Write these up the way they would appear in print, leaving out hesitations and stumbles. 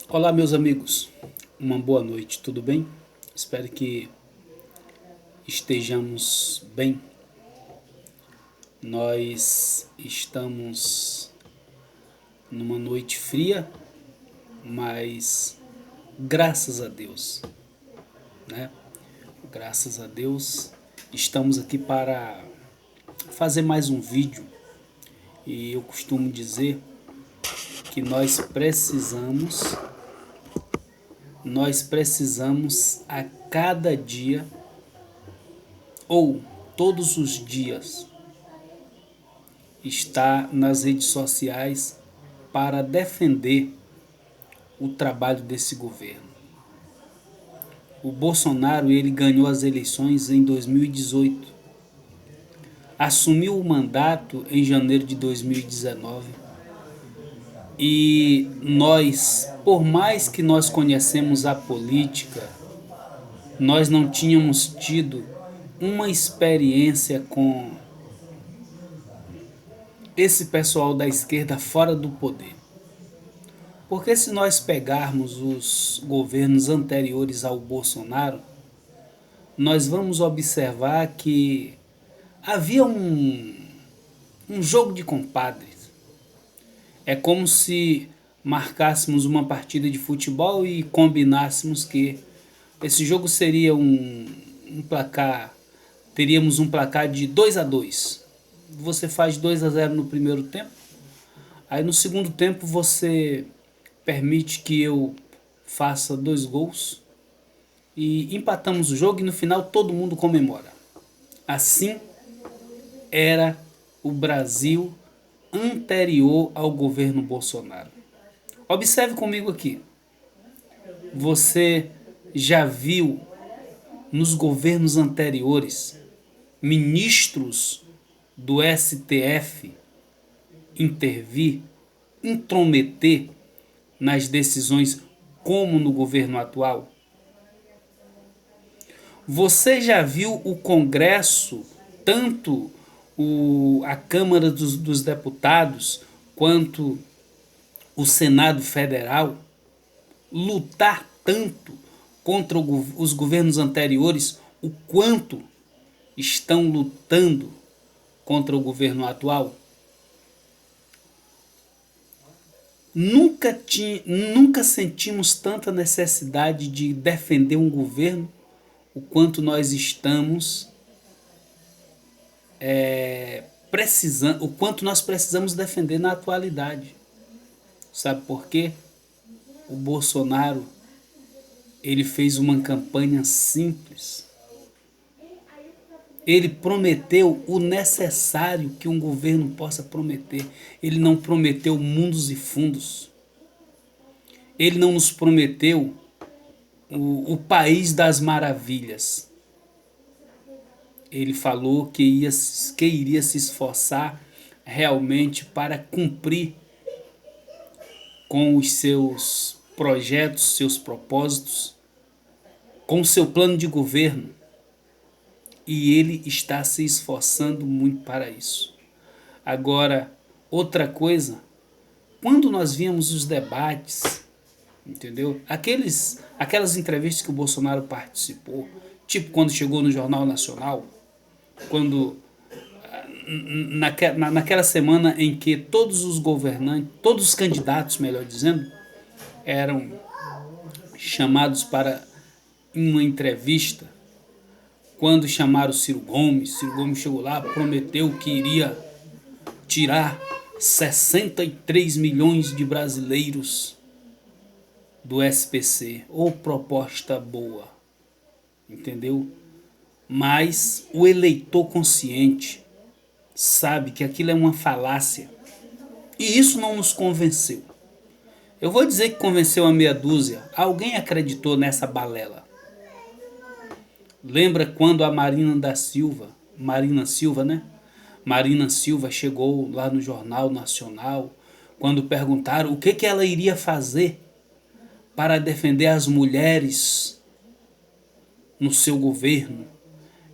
Olá, meus amigos. Uma boa noite, tudo bem? Espero que estejamos bem. Nós estamos numa noite fria, mas graças a Deus, né? Graças a Deus, estamos aqui para fazer mais um vídeo e eu costumo dizer que nós precisamos a cada dia ou todos os dias estar nas redes sociais para defender o trabalho desse governo. O Bolsonaro ele ganhou as eleições em 2018, assumiu o mandato em janeiro de 2019 e nós, por mais que nós conhecemos a política, nós não tínhamos tido uma experiência com esse pessoal da esquerda fora do poder. Porque se nós pegarmos os governos anteriores ao Bolsonaro, nós vamos observar que havia um jogo de compadres. É como se marcássemos uma partida de futebol e combinássemos que esse jogo seria um placar, teríamos um placar de 2-2. Você faz 2-0 no primeiro tempo, aí no segundo tempo você permite que eu faça 2 gols e empatamos o jogo e no final todo mundo comemora. Assim era o Brasil anterior ao governo Bolsonaro. Observe comigo aqui. Você já viu nos governos anteriores ministros do STF intervir, intrometer nas decisões como no governo atual? Você já viu o Congresso, tanto a Câmara dos Deputados quanto o Senado Federal, lutar tanto contra os governos anteriores, o quanto estão lutando contra o governo atual? Nunca sentimos tanta necessidade de defender um governo o quanto nós estamos precisando, o quanto nós precisamos defender na atualidade. Sabe por quê? O Bolsonaro ele fez uma campanha simples. Ele prometeu o necessário que um governo possa prometer. Ele não prometeu mundos e fundos. Ele não nos prometeu o país das maravilhas. Ele falou que iria se esforçar realmente para cumprir com os seus projetos, seus propósitos, com o seu plano de governo. E ele está se esforçando muito para isso. Agora, outra coisa, quando nós víamos os debates, entendeu? Aquelas entrevistas que o Bolsonaro participou, tipo quando chegou no Jornal Nacional, quando naquela semana em que todos os governantes, todos os candidatos, melhor dizendo, eram chamados para uma entrevista. Quando chamaram Ciro Gomes chegou lá, prometeu que iria tirar 63 milhões de brasileiros do SPC. Ou proposta boa, entendeu? Mas o eleitor consciente sabe que aquilo é uma falácia. E isso não nos convenceu. Eu vou dizer que convenceu a meia dúzia. Alguém acreditou nessa balela. Lembra quando a Marina Silva, né? Marina Silva chegou lá no Jornal Nacional, quando perguntaram o que ela iria fazer para defender as mulheres no seu governo.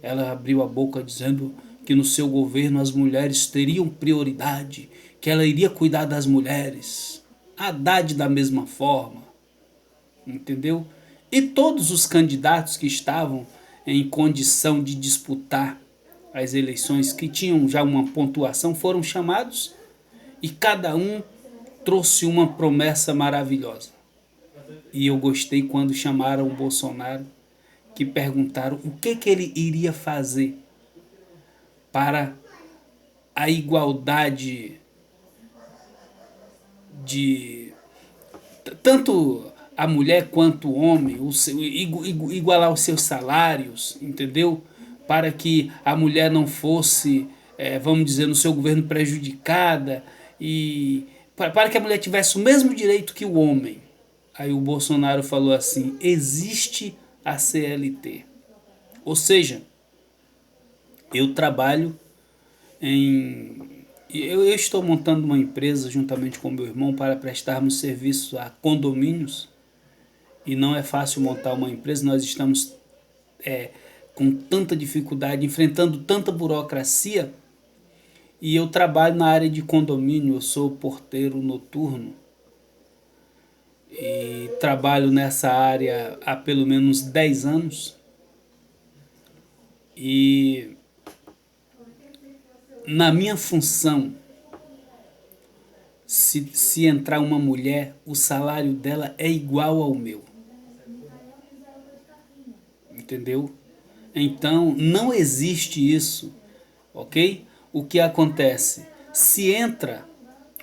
Ela abriu a boca dizendo que no seu governo as mulheres teriam prioridade, que ela iria cuidar das mulheres. Haddad da mesma forma. entendeu? E todos os candidatos que estavam em condição de disputar as eleições, que tinham já uma pontuação, foram chamados e cada um trouxe uma promessa maravilhosa. E eu gostei quando chamaram o Bolsonaro, que perguntaram o que ele iria fazer para a igualdade de tanto a mulher quanto o homem, igualar os seus salários, entendeu? Para que a mulher não fosse, vamos dizer, no seu governo prejudicada e para que a mulher tivesse o mesmo direito que o homem. Aí o Bolsonaro falou assim: existe a CLT. Ou seja, eu trabalho eu estou montando uma empresa juntamente com meu irmão para prestarmos serviço a condomínios e não é fácil montar uma empresa. Nós estamos com tanta dificuldade, enfrentando tanta burocracia e eu trabalho na área de condomínio, eu sou porteiro noturno e trabalho nessa área há pelo menos 10 anos e na minha função, se entrar uma mulher, o salário dela é igual ao meu. Entendeu? Então, não existe isso, ok? O que acontece? Se entra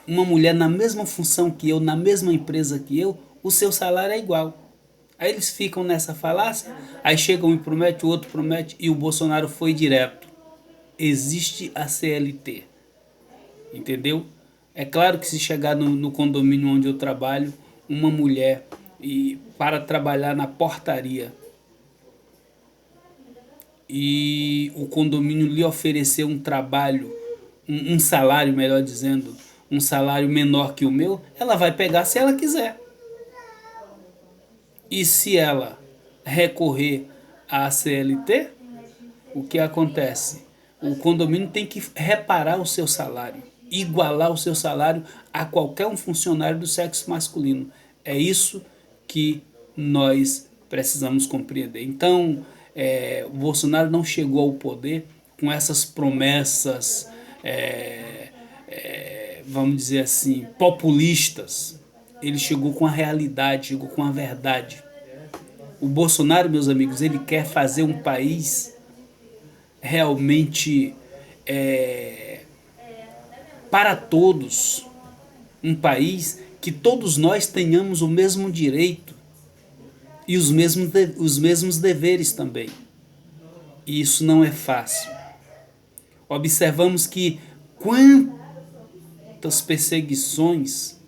uma mulher na mesma função que eu, na mesma empresa que eu, o seu salário é igual. Aí eles ficam nessa falácia, aí chega um e promete, o outro promete, e o Bolsonaro foi direto. Existe a CLT, entendeu? É claro que se chegar no condomínio onde eu trabalho, uma mulher para trabalhar na portaria e o condomínio lhe oferecer um trabalho, um salário, melhor dizendo, um salário menor que o meu, ela vai pegar se ela quiser. E se ela recorrer à CLT, o que acontece? O condomínio tem que reparar o seu salário, igualar o seu salário a qualquer um funcionário do sexo masculino. É isso que nós precisamos compreender. Então, o Bolsonaro não chegou ao poder com essas promessas, vamos dizer assim, populistas. Ele chegou com a realidade, chegou com a verdade. O Bolsonaro, meus amigos, ele quer fazer um país realmente para todos, um país que todos nós tenhamos o mesmo direito e os mesmos deveres também. E isso não é fácil. Observamos que quantas perseguições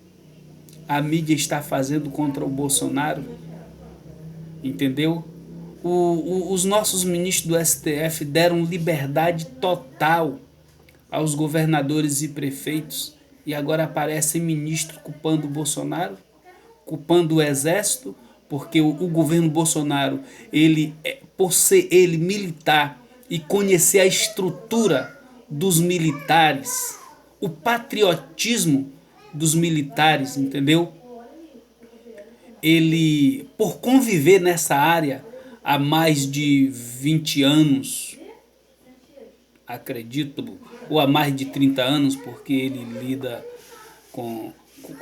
a mídia está fazendo contra o Bolsonaro, entendeu? Os nossos ministros do STF deram liberdade total aos governadores e prefeitos e agora aparecem ministros culpando o Bolsonaro, culpando o exército, porque o governo Bolsonaro, por ser ele militar e conhecer a estrutura dos militares, o patriotismo dos militares, entendeu? Ele, por conviver nessa área há mais de 20 anos, acredito, ou há mais de 30 anos, porque ele lida com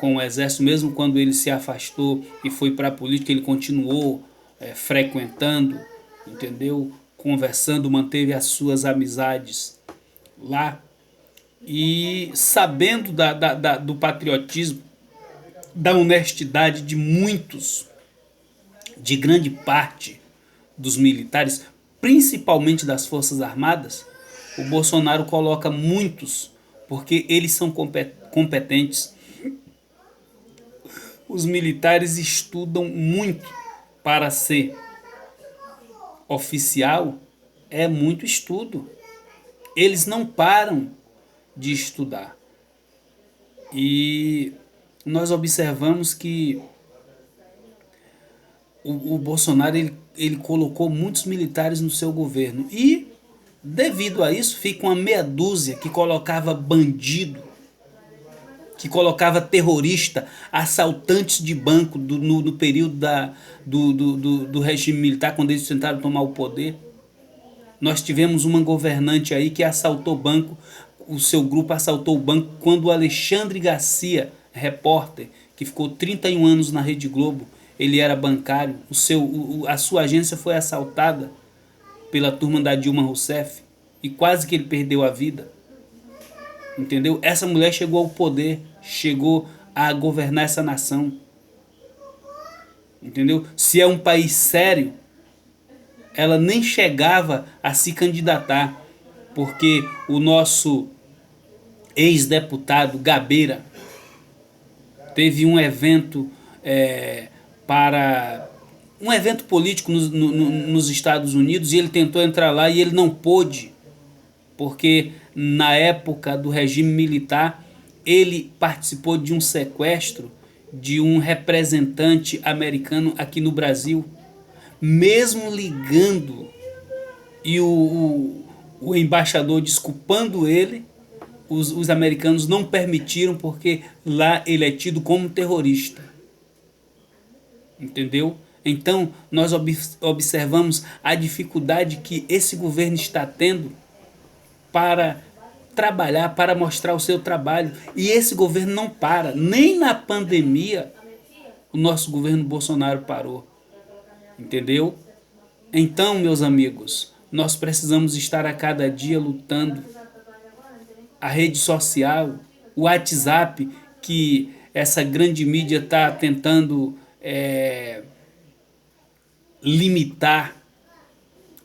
o exército, mesmo quando ele se afastou e foi para a política, ele continuou frequentando, entendeu? Conversando, manteve as suas amizades lá. E sabendo do patriotismo, da honestidade de muitos, de grande parte dos militares, principalmente das Forças Armadas, o Bolsonaro coloca muitos, porque eles são competentes. Os militares estudam muito para ser oficial, é muito estudo. Eles não param de estudar. E nós observamos que o Bolsonaro ele colocou muitos militares no seu governo. E, devido a isso, fica uma meia dúzia que colocava bandido, que colocava terrorista, assaltantes de banco no período do regime militar, quando eles tentaram tomar o poder. Nós tivemos uma governante aí que assaltou banco, o seu grupo assaltou o banco quando o Alexandre Garcia, repórter, que ficou 31 anos na Rede Globo, ele era bancário, a sua agência foi assaltada pela turma da Dilma Rousseff e quase que ele perdeu a vida. Entendeu? Essa mulher chegou ao poder, chegou a governar essa nação. Entendeu? Se é um país sério, ela nem chegava a se candidatar, porque o nosso ex-deputado Gabeira teve um evento um evento político nos Estados Unidos, e ele tentou entrar lá e ele não pôde, porque na época do regime militar ele participou de um sequestro de um representante americano aqui no Brasil. Mesmo ligando e o embaixador desculpando ele, os americanos não permitiram, porque lá ele é tido como terrorista. Entendeu? Então nós observamos a dificuldade que esse governo está tendo para trabalhar, para mostrar o seu trabalho. E esse governo não para. Nem na pandemia o nosso governo Bolsonaro parou. Entendeu? Então, meus amigos, nós precisamos estar a cada dia lutando. A rede social, o WhatsApp, que essa grande mídia está tentando limitar,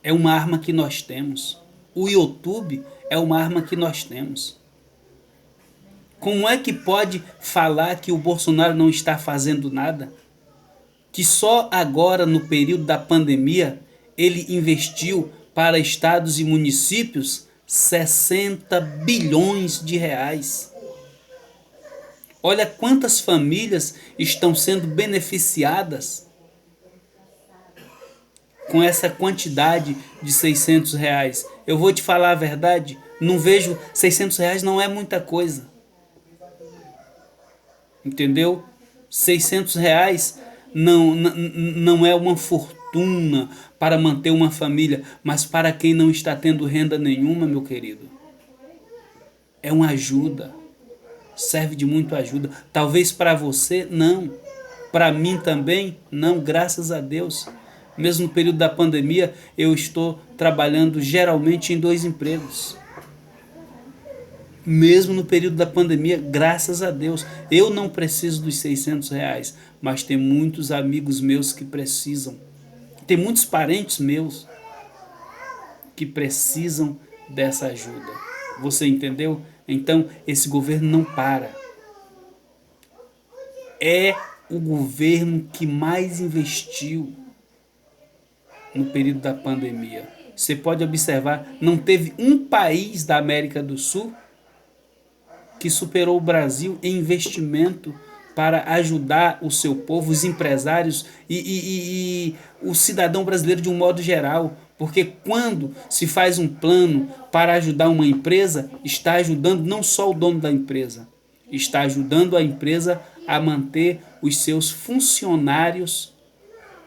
é uma arma que nós temos. O YouTube é uma arma que nós temos. Como é que pode falar que o Bolsonaro não está fazendo nada? Que só agora, no período da pandemia, ele investiu para estados e municípios 60 bilhões de reais. Olha quantas famílias estão sendo beneficiadas com essa quantidade de 600 reais. Eu vou te falar a verdade, não vejo, 600 reais não é muita coisa. Entendeu? 600 reais não é uma fortuna para manter uma família, mas para quem não está tendo renda nenhuma, meu querido, é uma ajuda, serve de muito ajuda. Talvez para você, não. Para mim também, não, graças a Deus. Mesmo no período da pandemia, eu estou trabalhando geralmente em 2 empregos. Mesmo no período da pandemia, graças a Deus, eu não preciso dos 600 reais, mas tem muitos amigos meus que precisam. Tem muitos parentes meus que precisam dessa ajuda. Você entendeu? Então, esse governo não para. É o governo que mais investiu no período da pandemia. Você pode observar, não teve um país da América do Sul que superou o Brasil em investimento para ajudar o seu povo, os empresários e o cidadão brasileiro de um modo geral. Porque quando se faz um plano para ajudar uma empresa, está ajudando não só o dono da empresa, está ajudando a empresa a manter os seus funcionários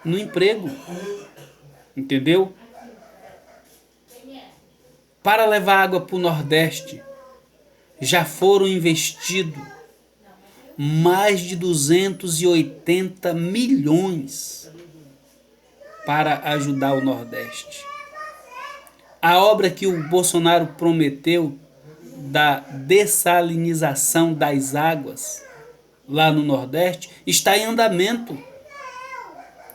no emprego. Entendeu? Para levar água para o Nordeste, já foram investidos mais de 280 milhões para ajudar o Nordeste. A obra que o Bolsonaro prometeu da dessalinização das águas lá no Nordeste está em andamento.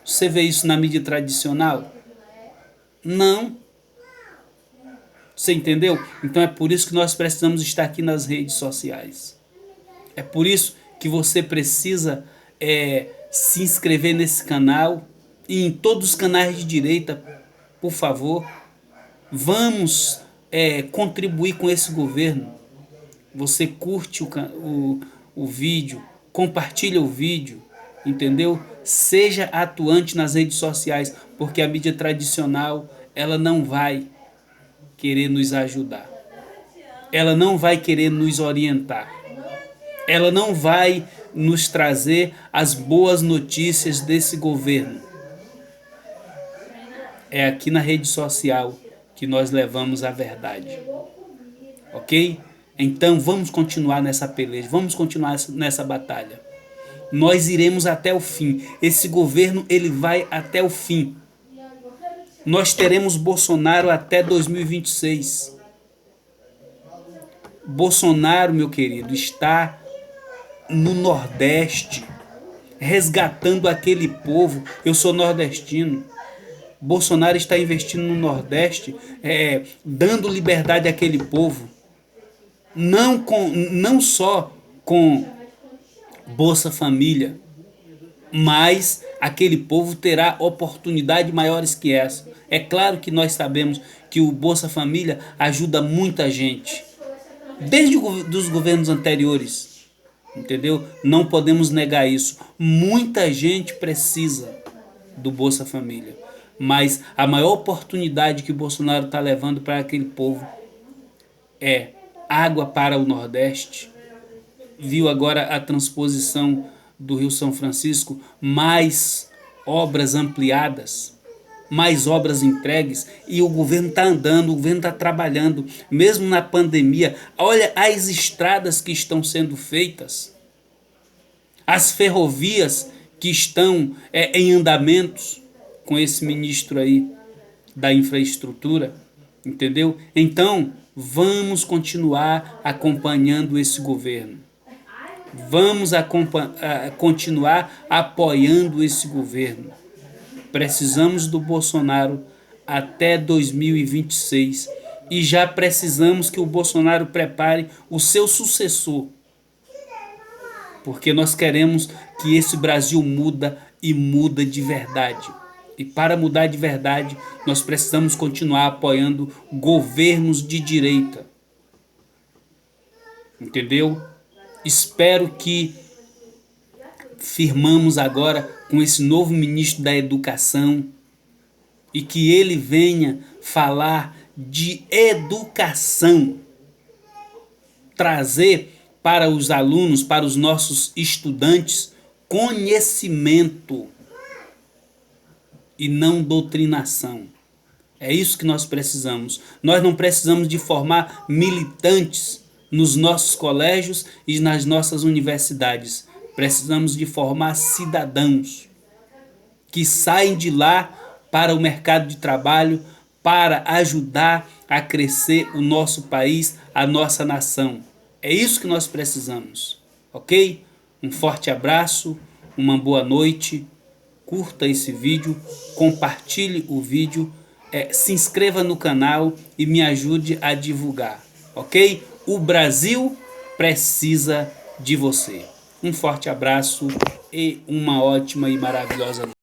Você vê isso na mídia tradicional? Não. Você entendeu? Então é por isso que nós precisamos estar aqui nas redes sociais. É por isso que você precisa se inscrever nesse canal e em todos os canais de direita, por favor. Vamos contribuir com esse governo. Você curte o vídeo, compartilha o vídeo, entendeu? Seja atuante nas redes sociais, porque a mídia tradicional, ela não vai querer nos ajudar. Ela não vai querer nos orientar. ela não vai nos trazer as boas notícias desse governo. É aqui na rede social que nós levamos a verdade. Ok? Então vamos continuar nessa peleja, vamos continuar nessa batalha. Nós iremos até o fim. Esse governo, ele vai até o fim. Nós teremos Bolsonaro até 2026. Bolsonaro, meu querido, está no Nordeste, resgatando aquele povo. Eu sou nordestino. Bolsonaro está investindo no Nordeste, dando liberdade àquele povo. Não só com Bolsa Família, mas aquele povo terá oportunidades maiores que essa. É claro que nós sabemos que o Bolsa Família ajuda muita gente, desde dos governos anteriores, entendeu? Não podemos negar isso. Muita gente precisa do Bolsa Família, mas a maior oportunidade que o Bolsonaro está levando para aquele povo é água para o Nordeste. Viu agora a transposição do Rio São Francisco, mais obras ampliadas, mais obras entregues, e o governo está andando, o governo está trabalhando, mesmo na pandemia. Olha as estradas que estão sendo feitas, as ferrovias que estão em andamentos com esse ministro aí da infraestrutura, entendeu? Então, vamos continuar acompanhando esse governo. Vamos continuar apoiando esse governo. Precisamos do Bolsonaro até 2026 e já precisamos que o Bolsonaro prepare o seu sucessor, porque nós queremos que esse Brasil muda e muda de verdade. E para mudar de verdade, nós precisamos continuar apoiando governos de direita. Entendeu? Espero que firmamos agora com esse novo ministro da Educação e que ele venha falar de educação, trazer para os alunos, para os nossos estudantes, conhecimento e não doutrinação. É isso que nós precisamos. Nós não precisamos de formar militantes nos nossos colégios e nas nossas universidades. Precisamos de formar cidadãos que saem de lá para o mercado de trabalho, para ajudar a crescer o nosso país, a nossa nação. É isso que nós precisamos, ok? Um forte abraço, uma boa noite, curta esse vídeo, compartilhe o vídeo, se inscreva no canal e me ajude a divulgar, ok? O Brasil precisa de você. Um forte abraço e uma ótima e maravilhosa noite.